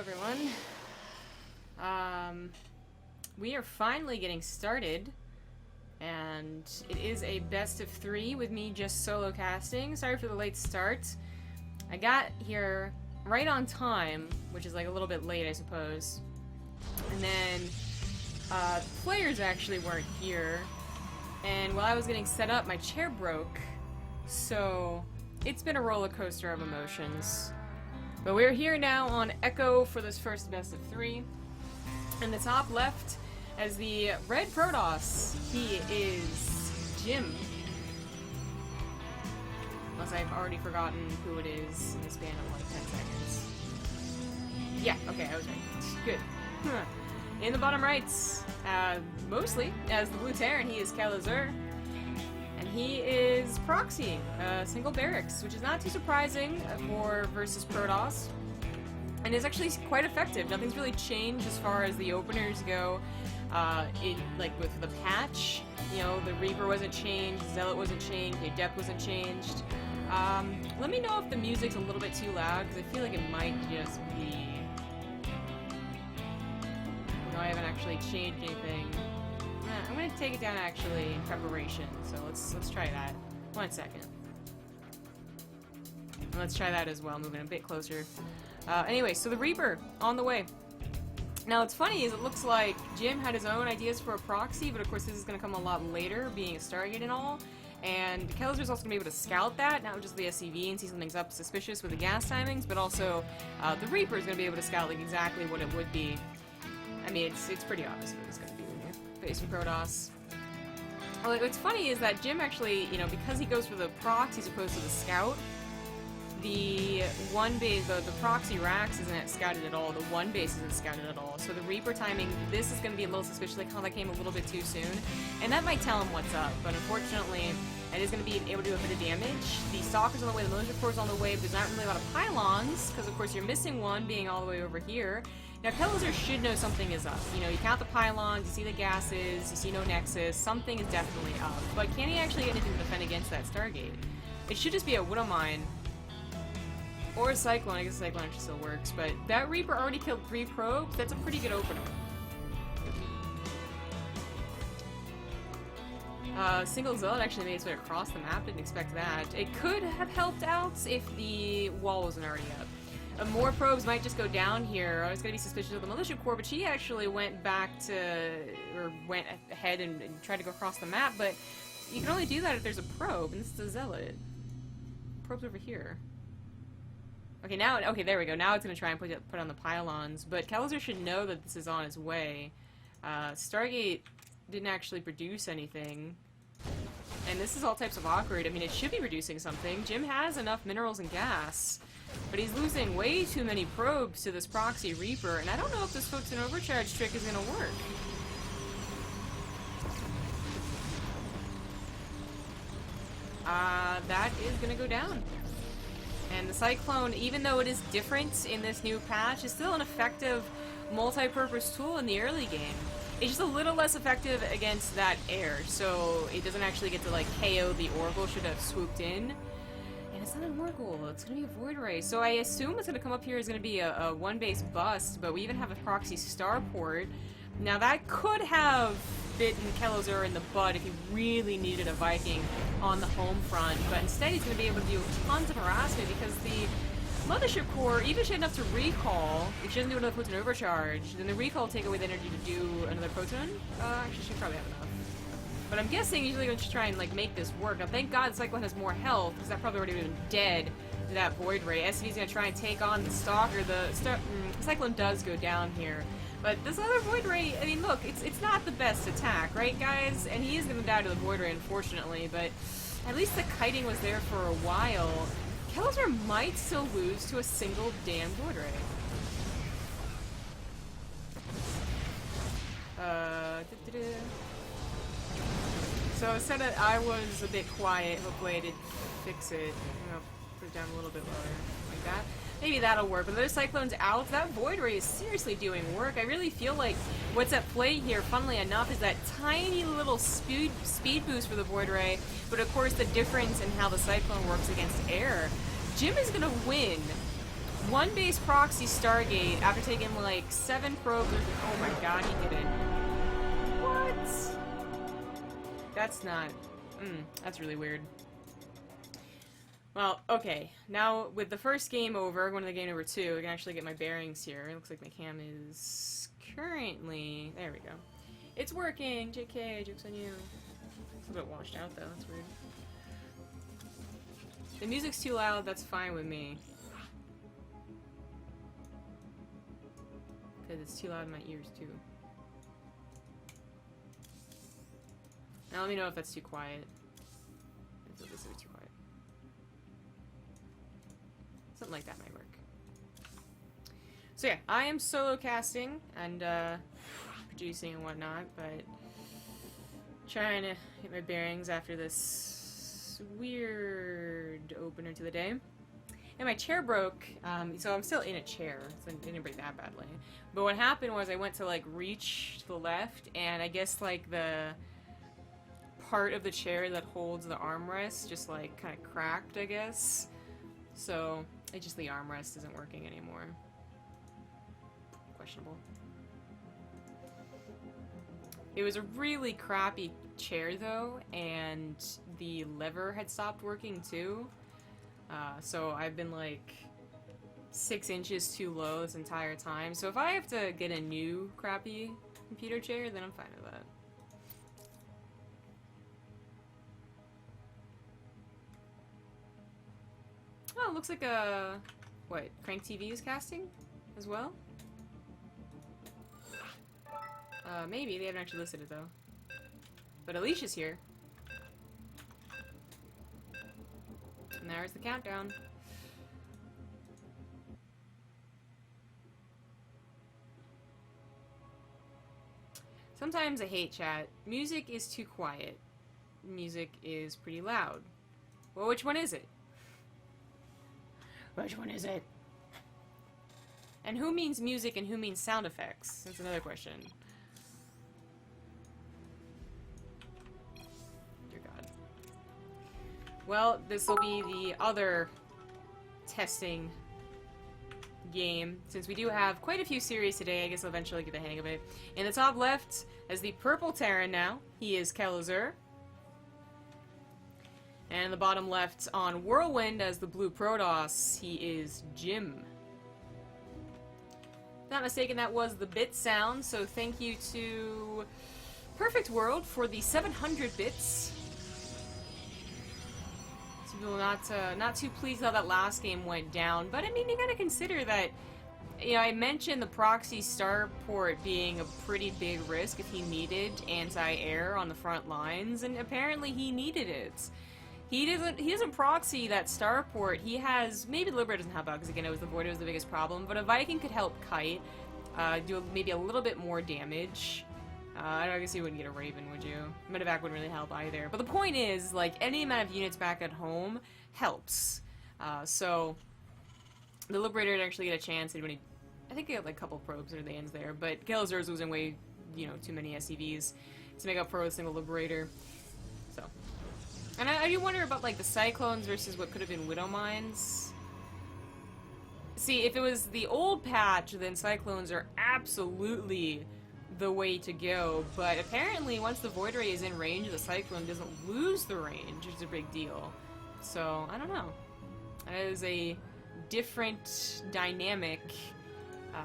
everyone. We are finally getting started, and it is a best of 3 with me just solo casting. Sorry for the late start. I got here right on time, which is like a little bit late, I suppose. And then players actually weren't here, and while I was getting set up, my chair broke. So it's been a roller coaster of emotions. But we're here now on Echo for this first best of 3. In the top left, as the red Protoss, he is Jim. Unless I've already forgotten who it is in the span of like 10 seconds. Yeah, okay, I was right. Good. In the bottom right, mostly as the blue Terran, he is Kelazhur. And he is Proxy, single barracks, which is not too surprising for versus Protoss. And is actually quite effective. Nothing's really changed as far as the openers go. Like with the patch, you know, the Reaper wasn't changed, Zealot wasn't changed, the Adept wasn't changed. Let me know if the music's a little bit too loud, because I feel like it might just be... No, I haven't actually changed anything. I'm gonna take it down actually in preparation, so let's try that. 1 second. And let's try that as well, moving a bit closer. Anyway, so the Reaper, on the way. Now, what's funny is it looks like Jim had his own ideas for a proxy, but of course this is going to come a lot later, being a Stargate and all. And Kelazhur's also going to be able to scout that, not just the SCV and see something's up suspicious with the gas timings, but also the Reaper is going to be able to scout like exactly what it would be. I mean, it's pretty obvious what it's going to be when you're facing Protoss. Well, what's funny is that Jim actually, you know, because he goes for the proxy as opposed to the scout, the one base, the proxy racks isn't scouted at all, the one base isn't scouted at all, so the Reaper timing, this is going to be a little suspicious, like how that came a little bit too soon, and that might tell him what's up, but unfortunately, it is going to be able to do a bit of damage. The Stalker's on the way, the Militia Corps is on the way, but there's not really a lot of pylons, because of course you're missing one, being all the way over here. Now, Kelazhur should know something is up. You know, you count the pylons, you see the gases, you see no nexus, something is definitely up, but can he actually get anything to defend against that Stargate? It should just be a Widow Mine. Or a Cyclone, I guess a Cyclone actually still works, but that Reaper already killed 3 probes, that's a pretty good opener. Single Zealot actually made its way across the map, didn't expect that. It could have helped out if the wall wasn't already up. More probes might just go down here. I was gonna be suspicious of the Militia Corps, but she actually went back to, or went ahead and tried to go across the map, but you can only do that if there's a probe, and this is a Zealot. Probe's over here. Okay, now, okay, there we go. Now it's going to try and put on the pylons, but Kelazhur should know that this is on its way. Stargate didn't actually produce anything, and this is all types of awkward. I mean, it should be producing something. Jim has enough minerals and gas, but he's losing way too many probes to this Proxy Reaper, and I don't know if this Focus and Overcharge trick is going to work. That is going to go down. And the Cyclone, even though it is different in this new patch, is still an effective multi-purpose tool in the early game. It's just a little less effective against that air, so it doesn't actually get to like KO the Oracle should have swooped in. And it's not an Oracle, it's going to be a Void Ray. So I assume what's going to come up here is going to be a one-base bust, but we even have a Proxy Starport. Now that could have bitten Kelazhur in the butt if he really needed a Viking on the home front, but instead he's going to be able to do tons of harassment because the Mothership Core, even if she had enough to recall, if she doesn't do another Proton Overcharge, then the recall will take away the energy to do another Proton. Actually, she probably have enough. But I'm guessing usually going to try and like make this work. Now, thank God Cyclone has more health, because that probably already would have been dead to that Void Ray. SCV's going to try and take on the Stalker. The Cyclone does go down here. But this other Void Ray, I mean, look, it's not the best attack, right, guys? And he is going to die to the Void Ray, unfortunately, but at least the kiting was there for a while. Kelazhur might still lose to a single damn Void Ray. So I said that I was a bit quiet. Hopefully I did fix it. I'm going to put it down a little bit lower, like that. Maybe that'll work, but those Cyclones out, that Void Ray is seriously doing work. I really feel like what's at play here, funnily enough, is that tiny little speed boost for the Void Ray, but of course the difference in how the Cyclone works against air. Jim is going to win One base proxy Stargate after taking like 7 probes. Oh my god, he did it. What? That's not... that's really weird. Well, okay. Now, with the first game over, going to the game number 2, I can actually get my bearings here. It looks like my cam is currently... There we go. It's working! JK, joke's on you. It's a bit washed out, though. That's weird. The music's too loud, that's fine with me. Because it's too loud in my ears, too. Now let me know if that's too quiet. If this is too quiet. Something like that might work. So yeah, I am solo casting and producing and whatnot, but trying to get my bearings after this weird opener to the day. And my chair broke, so I'm still in a chair, so it didn't break that badly. But what happened was I went to like reach to the left, and I guess like the part of the chair that holds the armrest just like kind of cracked, I guess. So it just the armrest isn't working anymore. Questionable. It was a really crappy chair though, and the lever had stopped working too. So I've been like 6 inches too low this entire time. So if I have to get a new crappy computer chair, then I'm fine with that. Oh, it looks like a... What? Crank TV is casting as well? Maybe. They haven't actually listed it though. But Alicia's here. And there's the countdown. Sometimes I hate chat. Music is too quiet. Music is pretty loud. Well, which one is it? Which one is it? And who means music and who means sound effects? That's another question. Dear God. Well, this will be the other testing game. Since we do have quite a few series today, I guess I'll eventually get the hang of it. In the top left, as the purple Terran now, he is Kelazhur. And in the bottom left on Whirlwind as the blue Protoss, he is Jim. If not mistaken, that was the bit sound, so thank you to Perfect World for the 700 bits. Some people not too pleased how that last game went down, but I mean, you gotta consider that, you know, I mentioned the proxy starport being a pretty big risk if he needed anti-air on the front lines, and apparently he needed it. He doesn't proxy that starport. He has, maybe the Liberator doesn't help out, because again, it was the Voider was the biggest problem, but a Viking could help kite, do maybe a little bit more damage. I guess you wouldn't get a Raven, would you? Medevac wouldn't really help either. But the point is, like, any amount of units back at home helps. So, the Liberator didn't actually get a chance. I think they got like a couple probes near the ends there, but Kelazhur is losing way, you know, too many SCVs to make up for a single Liberator. So. And I do wonder about, like, the Cyclones versus what could have been Widow Mines. See, if it was the old patch, then Cyclones are absolutely the way to go, but apparently once the Void Ray is in range, the Cyclone doesn't lose the range, which is a big deal. So, I don't know. That is a different dynamic,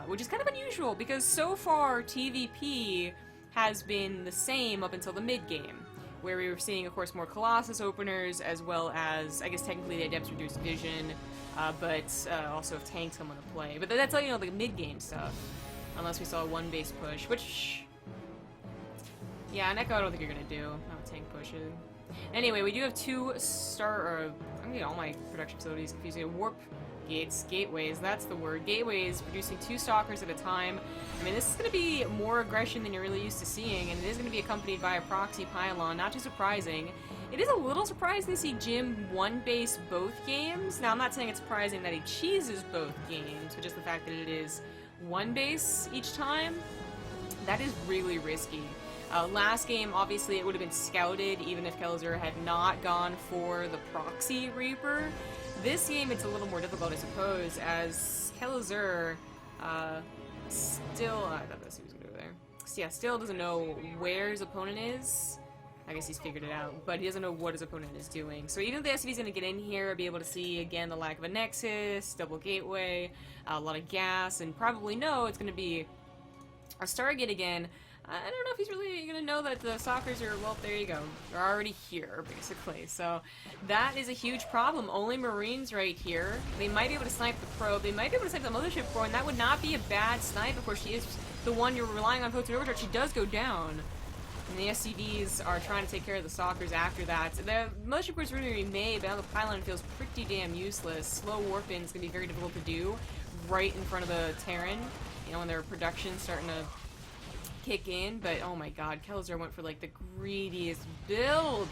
which is kind of unusual, because so far TvP has been the same up until the mid-game, where we were seeing, of course, more Colossus openers, as well as, I guess technically the Adepts reduced vision, but also if tanks come into play. But that's all, you know, like mid-game stuff. Unless we saw a one base push, which... Yeah, an Echo I don't think you're gonna do. Not tank pushes. Anyway, we do have 2 I'm getting all my production facilities confusing. Warp gates, gateways, that's the word. Gateways producing 2 stalkers at a time. I mean, this is going to be more aggression than you're really used to seeing, and it is going to be accompanied by a proxy pylon. Not too surprising. It is a little surprising to see Jim one base both games. Now, I'm not saying it's surprising that he cheeses both games, but just the fact that it is one base each time, that is really risky. Last game, obviously, it would have been scouted even if Kelazhur had not gone for the proxy Reaper. This game, it's a little more difficult, I suppose, as Kelazhur still... I thought that's who was going to go there. So, yeah, still doesn't know where his opponent is. I guess he's figured it out, but he doesn't know what his opponent is doing. So even if the SCV's going to get in here, be able to see, again, the lack of a Nexus, double gateway, a lot of gas, and probably know it's going to be a Stargate again. I don't know if he's really going to know that the Stalkers are, well, there you go. They're already here, basically. So that is a huge problem. Only Marines right here. They might be able to snipe the probe. They might be able to snipe the Mothership Core, and that would not be a bad snipe. Of course, she is the one you're relying on Photon Overdrive. She does go down. And the SCVs are trying to take care of the Stalkers after that. The Mothership Core is really remade, but now the pylon feels pretty damn useless. Slow warp-in is going to be very difficult to do right in front of the Terran. You know, when their production's starting to kick in, but oh my god, Kelazhur went for like the greediest build.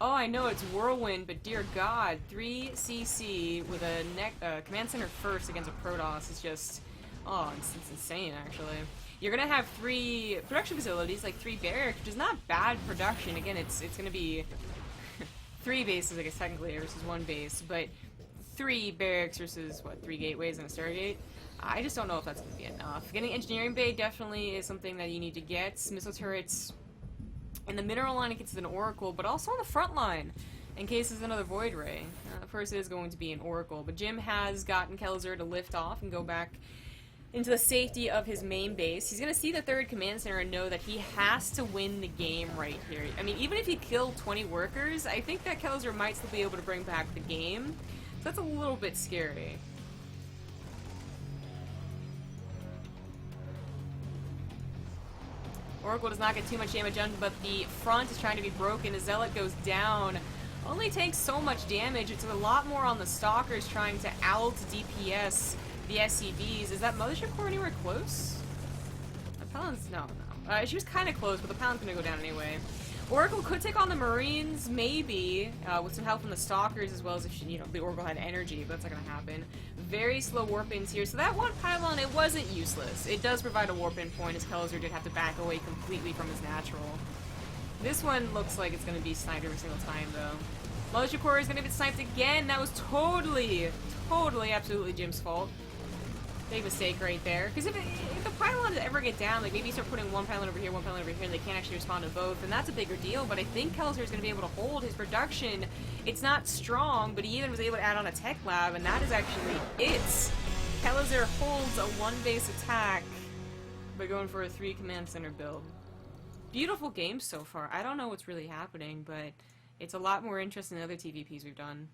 Oh, I know it's Whirlwind, but dear god, 3cc with a command center first against a Protoss is just, oh, it's insane actually. You're gonna have 3 production facilities, like 3 barracks, which is not bad production. Again, it's gonna be 3 bases, I guess technically, versus 1 base, but 3 barracks versus what, 3 gateways and a Stargate. I just don't know if that's going to be enough. Getting Engineering Bay definitely is something that you need to get. Missile turrets in the mineral line against an Oracle, but also on the front line in case there's another Void Ray. First it is going to be an Oracle, but Jim has gotten Kelazhur to lift off and go back into the safety of his main base. He's going to see the 3rd command center and know that he has to win the game right here. I mean, even if he killed 20 workers, I think that Kelazhur might still be able to bring back the game. So that's a little bit scary. Oracle does not get too much damage done, but the front is trying to be broken. A Zealot goes down. Only takes so much damage. It's a lot more on the Stalkers trying to out DPS the SCVs. Is that Mothership Core anywhere close? The Palin's... no. She was kind of close, but the Palin's going to go down anyway. Oracle could take on the Marines, maybe, with some help from the Stalkers, as well as if she, you know, the Oracle had energy, but that's not going to happen. Very slow warp-ins here, so that one pylon, it wasn't useless. It does provide a warp-in point, as Kelazhur did have to back away completely from his natural. This one looks like it's going to be sniped every single time, though. Mothership Core is going to get sniped again. That was totally, absolutely Jim's fault. Big mistake right there. Because if the pylons ever get down, like maybe you start putting one pylon over here, and they can't actually respond to both, and that's a bigger deal. But I think Kelazhur is going to be able to hold his production. It's not strong, but he even was able to add on a tech lab, and that is actually it. Kelazhur holds a 1-base attack by going for a 3 command center build. Beautiful game so far. I don't know what's really happening, but it's a lot more interesting than other TvPs we've done.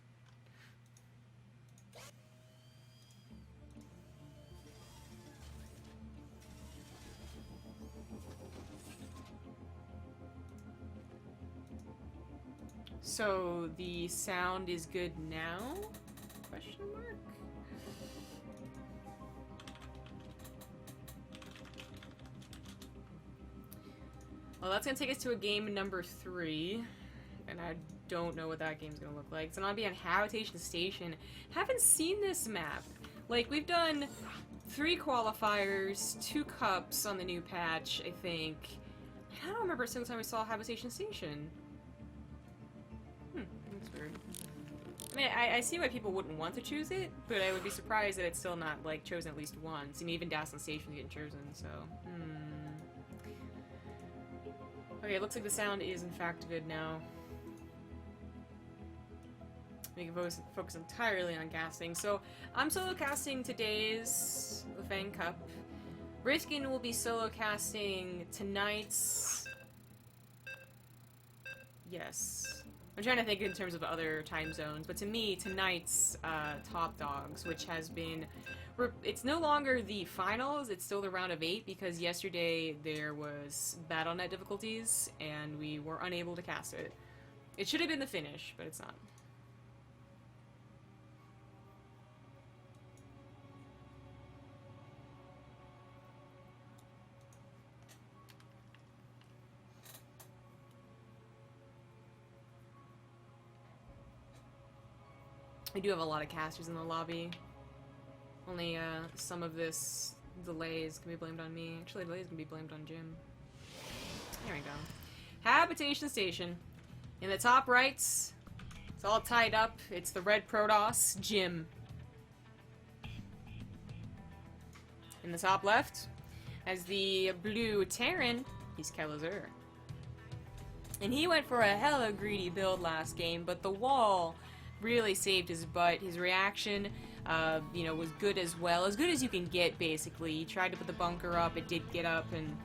So the sound is good now? Question mark? Well, that's gonna take us to a game number 3, and I don't know what that game's gonna look like. It's gonna be on Habitation Station. Haven't seen this map. Like, we've done 3 qualifiers, 2 cups on the new patch, I think. I don't remember a single time we saw Habitation Station. That's weird. I mean, I see why people wouldn't want to choose it, but I would be surprised that it's still not, like, chosen at least once. I mean, even Dazzling Station's getting chosen, so... Okay, it looks like the sound is, in fact, good now. We can focus entirely on casting. So, I'm solo casting today's LeiFeng Cup. Rifkin will be solo casting tonight's... Yes. I'm trying to think in terms of other time zones, but to me, tonight's Top Dogs, which has been... It's no longer the finals, it's still the round of 8, because yesterday there was BattleNet difficulties, and we were unable to cast it. It should have been the finish, but it's not. We do have a lot of casters in the lobby. Only some of this delays can be blamed on me. Actually, delays can be blamed on Jim. There we go. Habitation Station. In the top right, it's all tied up. It's the red Protoss, Jim. In the top left, as the blue Terran, he's Kelazhur. And he went for a hella greedy build last game, but the wall really saved his butt. His reaction, you know, was good as well. As good as you can get, basically. He tried to put the bunker up, it did get up, and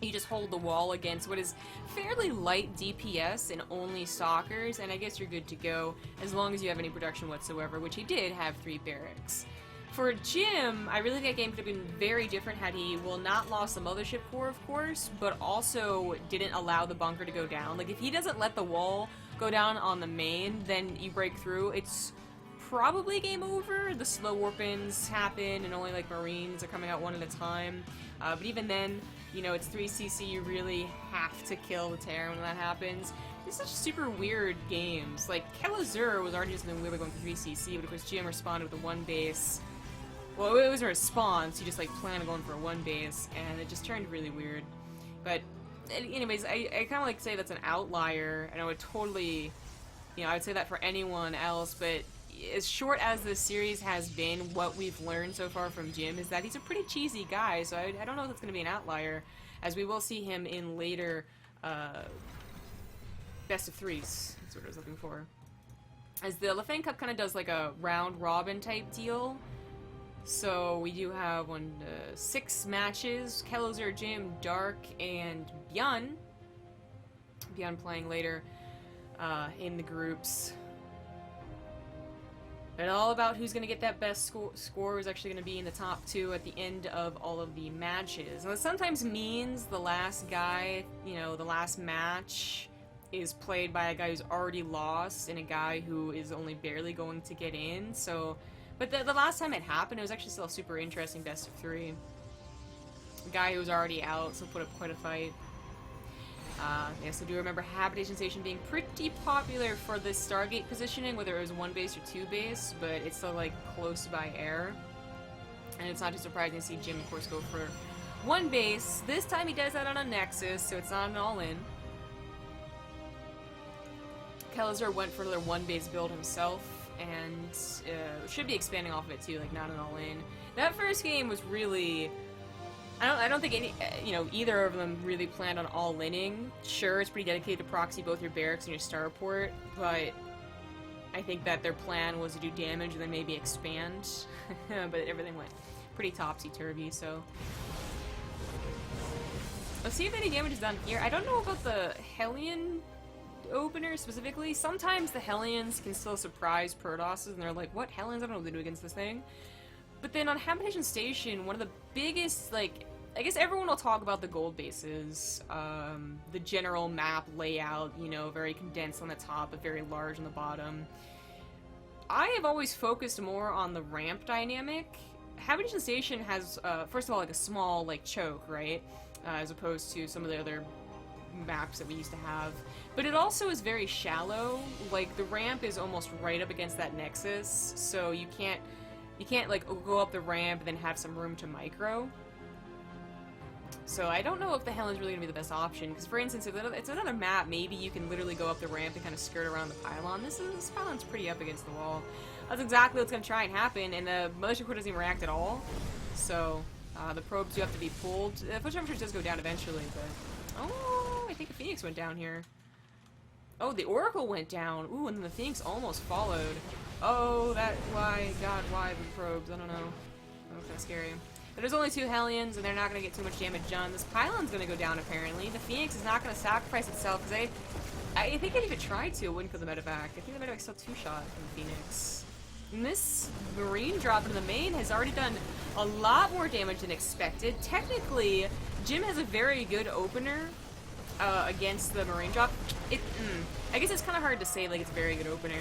you just hold the wall against what is fairly light DPS and only stalkers, and I guess you're good to go as long as you have any production whatsoever, which he did have 3 barracks. For Jim, I really think that game could have been very different had he, well, not lost the mothership core, of course, but also didn't allow the bunker to go down. Like, if he doesn't let the wall go down on the main, then you break through, it's probably game over. The slow warp-ins happen, and only, like, Marines are coming out one at a time. But even then, you know, it's 3cc, you really have to kill the Terran when that happens. These are just super weird games. Like, Kelazhur was already just in the weird going for 3cc, but of course Jim responded with a 1 base. Well, it was a response, he just, like, planned on going for a 1 base, and it just turned really weird. But, anyways, I kind of like to say that's an outlier, and I would totally, you know, I would say that for anyone else, but as short as this series has been, what we've learned so far from Jim is that he's a pretty cheesy guy, so I don't know if that's going to be an outlier, as we will see him in later, best of 3s, that's what I was looking for. As the LeiFeng Cup kind of does, like, a round-robin type deal. So we do have 6 matches. Kelazhur, Jim, Dark, and Byun. Byun playing later in the groups. But all about who's going to get that best score is actually going to be in the top 2 at the end of all of the matches. And that sometimes means the last guy, you know, the last match is played by a guy who's already lost and a guy who is only barely going to get in. So... But the last time it happened, it was actually still a super interesting best of 3. A guy who was already out, so put up quite a fight. Yeah, so do remember Habitation Station being pretty popular for the Stargate positioning, whether it was 1 base or 2 base, but it's still, like, close by air. And it's not too surprising to see Jim, of course, go for 1 base. This time he does that on a Nexus, so it's not an all-in. Kelazhur went for another 1 base build himself. And should be expanding off of it too, like not an all-in. That first game was really, I don't think any, you know, either of them really planned on all-inning. Sure, it's pretty dedicated to proxy both your barracks and your starport, but I think that their plan was to do damage and then maybe expand. But everything went pretty topsy-turvy, so let's see if any damage is done here. I don't know about the Hellion opener specifically. Sometimes the Hellions can still surprise Protosses, and they're like, what Hellions? I don't know what they do against this thing. But then on Habitation Station, one of the biggest, like, I guess everyone will talk about the gold bases, the general map layout, you know, very condensed on the top, but very large on the bottom. I have always focused more on the ramp dynamic. Habitation Station has, first of all, like a small, like, choke, right? As opposed to some of the other maps that we used to have. But it also is very shallow. Like, the ramp is almost right up against that nexus, so you can't like go up the ramp and then have some room to micro. So I don't know if the Hellen's really gonna be the best option, because for instance, if it's another map, maybe you can literally go up the ramp and kind of skirt around the pylon. This pylon's pretty up against the wall. That's exactly what's gonna try and happen, and the motion core doesn't even react at all. So the probes do have to be pulled. The foot temperatures does go down eventually, but oh, I think the Phoenix went down here. Oh, the Oracle went down. Ooh, and then the Phoenix almost followed. Oh, why the probes? I don't know. That was kind of scary. But there's only 2 Hellions, and they're not going to get too much damage done. This pylon's going to go down, apparently. The Phoenix is not going to sacrifice itself, because I think if it tried to, it wouldn't kill the medevac. I think the medevac's still 2-shot from the Phoenix. And this Marine drop into the main has already done a lot more damage than expected. Technically, Jim has a very good opener against the Marine drop. I guess it's kind of hard to say like it's a very good opener.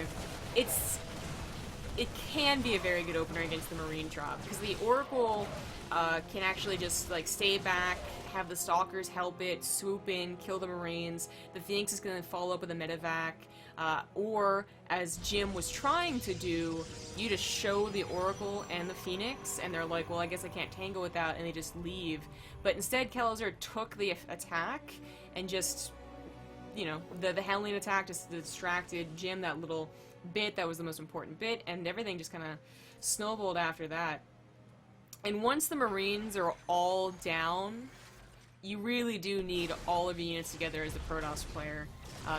it can be a very good opener against the Marine drop, because the Oracle can actually just like stay back, have the Stalkers help it, swoop in, kill the Marines. The Phoenix is going to follow up with a medevac, or as Jim was trying to do, you just show the Oracle and the Phoenix, and they're like, well, I guess I can't tango with that, and they just leave. But instead, Kelazhur took the attack and just, you know, the handling attack just distracted Jim that little bit that was the most important bit, and everything just kind of snowballed after that. And once the Marines are all down, you really do need all of your units together as the Protoss player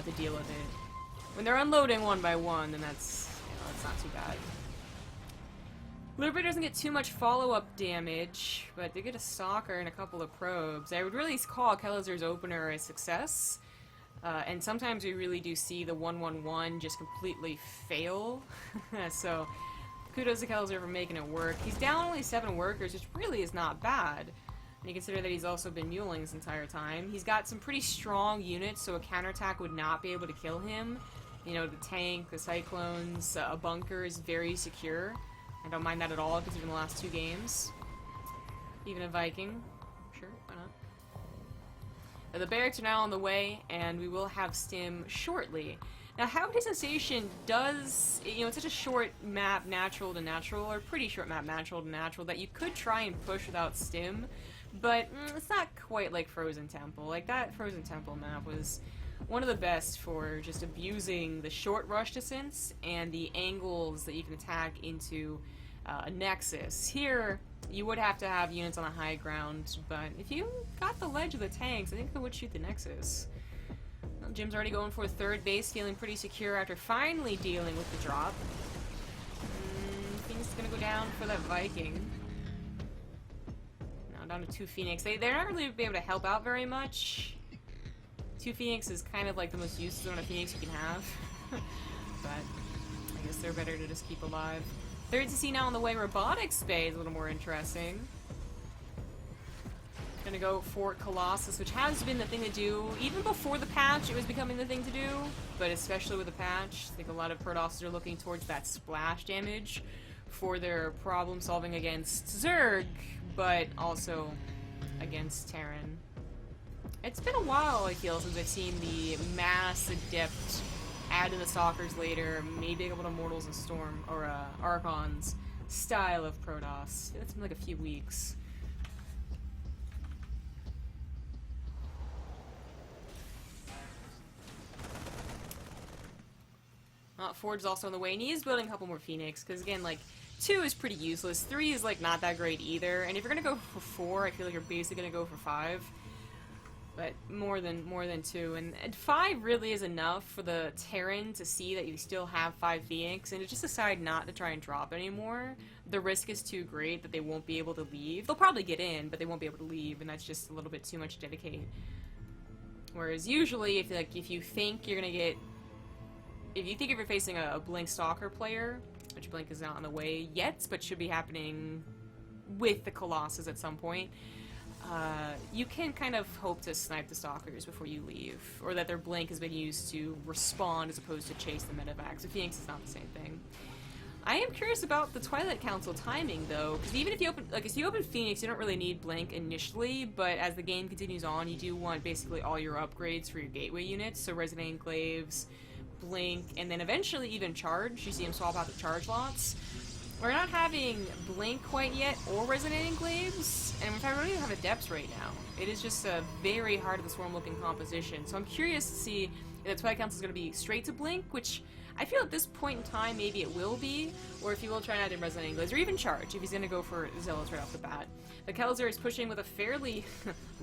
to deal with it. When they're unloading one by one, then that's not too bad. Liberator doesn't get too much follow-up damage, but they get a Stalker and a couple of probes. I would really call Kelazhur's opener a success. And sometimes we really do see the 1-1-1 just completely fail. So, kudos to Kelazhur for making it work. He's down only 7 workers, which really is not bad. And you consider that he's also been muling this entire time. He's got some pretty strong units, so a counterattack would not be able to kill him. You know, the tank, the Cyclones, a bunker is very secure. I don't mind that at all, considering the last 2 games. Even a Viking. Sure, why not? The barracks are now on the way, and we will have stim shortly. Now, Habitation Station does, you know, it's such a short map, natural to natural, or pretty short map, natural to natural, that you could try and push without stim, but it's not quite like Frozen Temple. Like, that Frozen Temple map was one of the best for just abusing the short rush distance and the angles that you can attack into a nexus. Here, you would have to have units on the high ground, but if you got the ledge of the tanks, I think they would shoot the nexus. Well, Jim's already going for a 3rd base, feeling pretty secure after finally dealing with the drop. Phoenix is going to go down for that Viking. Now down to 2 Phoenix. They're not really be able to help out very much. 2 Phoenix is kind of like the most useless amount of Phoenix you can have. But I guess they're better to just keep alive. 3rd to see now on the way. Robotics Bay is a little more interesting. Gonna go for Colossus, which has been the thing to do. Even before the patch, it was becoming the thing to do. But especially with the patch, I think a lot of Protosses are looking towards that splash damage for their problem solving against Zerg, but also against Terran. It's been a while, I feel, since I've seen the mass adept add in the Stalkers later, maybe a couple of Mortals and Storm, or Archons style of Protoss. It's been like a few weeks. Forge is also on the way, and he is building a couple more Phoenix, because again, like, 2 is pretty useless, 3 is like not that great either, and if you're gonna go for 4, I feel like you're basically gonna go for 5. But more than 2, and 5 really is enough for the Terran to see that you still have 5 Phoenix, and to just decide not to try and drop anymore. The risk is too great that they won't be able to leave. They'll probably get in, but they won't be able to leave, and that's just a little bit too much to dedicate. Whereas usually, if you think you're gonna get, if you think if you're facing a Blink Stalker player, which Blink is not on the way yet, but should be happening with the Colossus at some point. You can kind of hope to snipe the Stalkers before you leave, or that their blink has been used to respond as opposed to chase the medevac. So Phoenix is not the same thing. I am curious about the Twilight Council timing, though, because even if you open, like, if you open Phoenix, you don't really need blink initially, but as the game continues on, you do want basically all your upgrades for your gateway units, so Resident Enclaves, blink, and then eventually even charge. You see them swap out the charge lots. We're not having Blink quite yet, or Resident Enclaves, and in fact, we don't even have Adepts right now. It is just a very hard of the Swarm-looking composition, so I'm curious to see if the Twilight Council is going to be straight to Blink, which I feel at this point in time maybe it will be, or if he will try and add in Resident Enclaves, or even Charge, if he's going to go for Zealots right off the bat. But Kelazhur is pushing with a fairly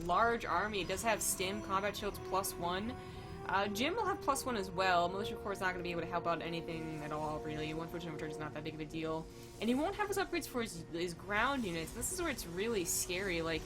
large army. It does have Stim, Combat Shields +1. Jim will have +1 as well. Militia Corps is not going to be able to help out anything at all, really. 1 return is not that big of a deal. And he won't have his upgrades for his ground units. This is where it's really scary. Like,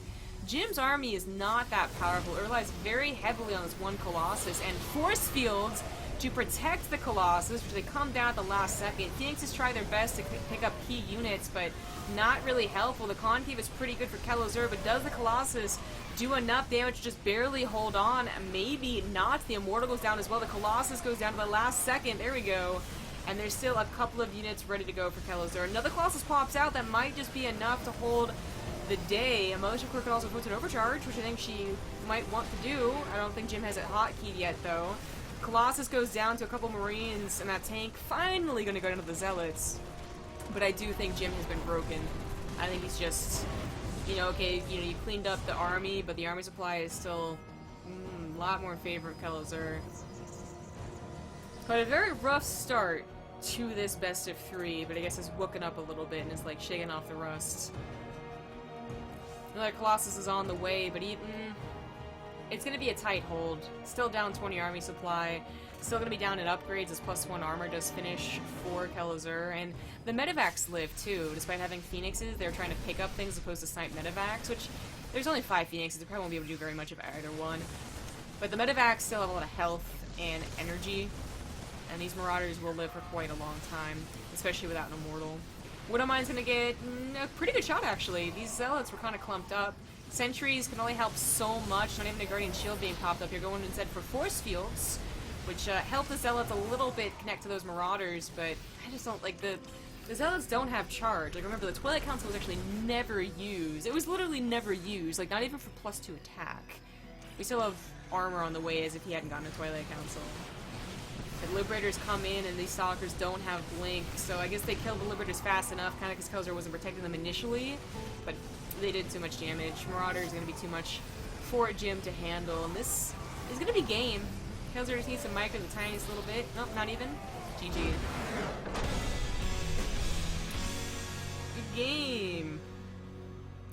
Jim's army is not that powerful. It relies very heavily on this one Colossus, and force fields to protect the Colossus, which they come down at the last second. Phoenixes try their best to pick up key units, but not really helpful. The Concave is pretty good for Kelazhur, but does the Colossus do enough damage to just barely hold on? Maybe not. The Immortal goes down as well. The Colossus goes down to the last second. There we go. And there's still a couple of units ready to go for Kelazhur. Another Colossus pops out that might just be enough to hold the day. Emotion Core could also put an overcharge, which I think she might want to do. I don't think Jim has it hotkeyed yet, though. Colossus goes down to a couple Marines, and that tank finally going to go down to the Zealots. But I do think Jim has been broken. I think he's just, you know, okay, you know, you cleaned up the army, but the army supply is still a lot more in favor of Kelazhur. But a very rough start to this best of 3, but I guess it's wooking up a little bit and is like shaking off the rust. Another Colossus is on the way, but it's going to be a tight hold. Still down 20 army supply. Still going to be down in upgrades as +1 armor does finish for Kelazhur. And the medevacs live too. Despite having Phoenixes, they're trying to pick up things as opposed to snipe medevacs, which there's only 5 Phoenixes. They probably won't be able to do very much of either one. But the medevacs still have a lot of health and energy. And these Marauders will live for quite a long time, especially without an Immortal. Widowmine's gonna get a pretty good shot, actually. These Zealots were kind of clumped up. Sentries can only help so much, not even a Guardian Shield being popped up. You're going instead for Force Fields, which help the Zealots a little bit connect to those Marauders, but I just don't, like, the Zealots don't have charge. Like, remember, the Twilight Council was actually never used. It was literally never used, like, not even for +2 attack. We still have armor on the way as if he hadn't gotten a Twilight Council. The Liberators come in, and these Stalkers don't have Blink, so I guess they killed the Liberators fast enough, kind of because Kelazhur wasn't protecting them initially, but they did too much damage. Marauder is going to be too much for Jim to handle, and this is going to be game. Kelazhur just needs some micro the tiniest little bit. Nope, not even. GG. Good game.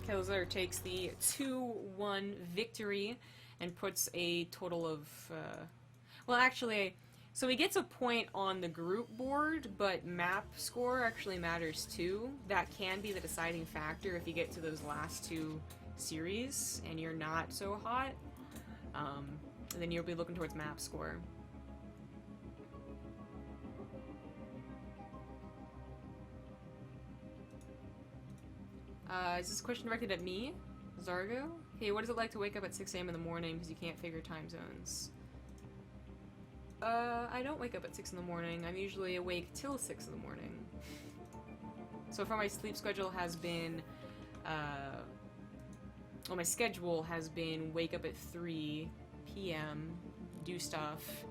Kelazhur takes the 2-1 victory and puts a total of, well, actually, so he gets a point on the group board, but map score actually matters too. That can be the deciding factor if you get to those last 2 series and you're not so hot. And then you'll be looking towards map score. Is this question directed at me? Zargo? Hey, what is it like to wake up at 6 AM in the morning because you can't figure time zones? I don't wake up at 6 in the morning. I'm usually awake till 6 in the morning. So far my sleep schedule has been, well, my schedule has been wake up at 3 PM, do stuff,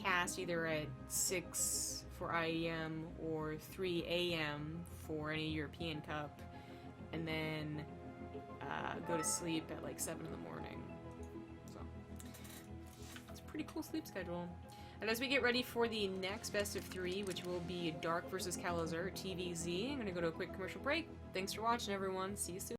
cast either at 6 for IEM or 3 AM for any European Cup, and then go to sleep at like 7 in the morning. So, it's a pretty cool sleep schedule. And as we get ready for the next best of 3, which will be Dark versus Kelazhur, TVZ, I'm going to go to a quick commercial break. Thanks for watching, everyone. See you soon.